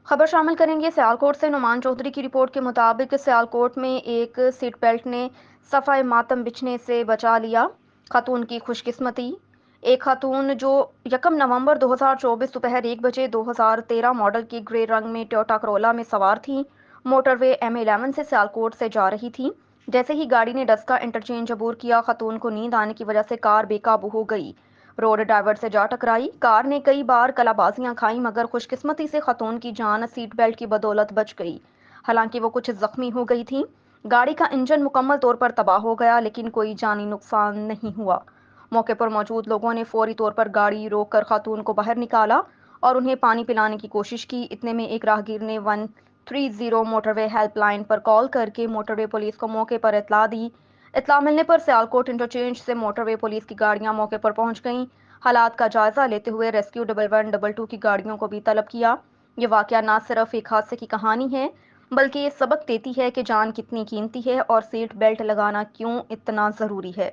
खबर शामिल करेंगे सियालकोट से। नुमान चौधरी की रिपोर्ट के मुताबिक सियालकोट में एक सीट बेल्ट ने सफ़ाए मातम बिछने से बचा लिया। खातून की खुशकिस्मती। एक खातून जो 1 नवंबर 2024 दोपहर 1 बजे 2013 मॉडल की ग्रे रंग में टोयोटा करोला में सवार थी। मोटरवे M11 से सियालकोट से जा रही थी। जैसे ही गाड़ी ने डस्का इंटरचेंज अबूर किया, खातून को नींद आने की वजह से कार बेकाबू हो गई। रोड डाइवर्ट से जा टकराई। कार ने कई बार कलाबाजियां खाई, मगर खुशकिस्मती से खातून की जान सीट बेल्ट की बदौलत बच गई। हालांकि वो कुछ जख्मी हो गई थी। गाड़ी का इंजन मुकम्मल तौर पर तबाह हो गया, लेकिन कोई जानी नुकसान नहीं हुआ। मौके पर मौजूद लोगों ने फौरी तौर पर गाड़ी रोककर खातून को बाहर निकाला और उन्हें पानी पिलाने की कोशिश की। इतने में एक राहगीर ने 130 मोटरवे हेल्पलाइन पर कॉल करके मोटरवे पुलिस को मौके पर इतला दी। इतला मिलने पर सियालकोट इंटरचेंज से मोटरवे पुलिस की गाड़ियां मौके पर पहुंच गईं। हालात का जायजा लेते हुए रेस्क्यू 1122 की गाड़ियों को भी तलब किया। ये वाकया न सिर्फ एक हादसे की कहानी है, बल्कि ये सबक देती है कि जान कितनी कीमती है और सीट बेल्ट लगाना क्यों इतना ज़रूरी है।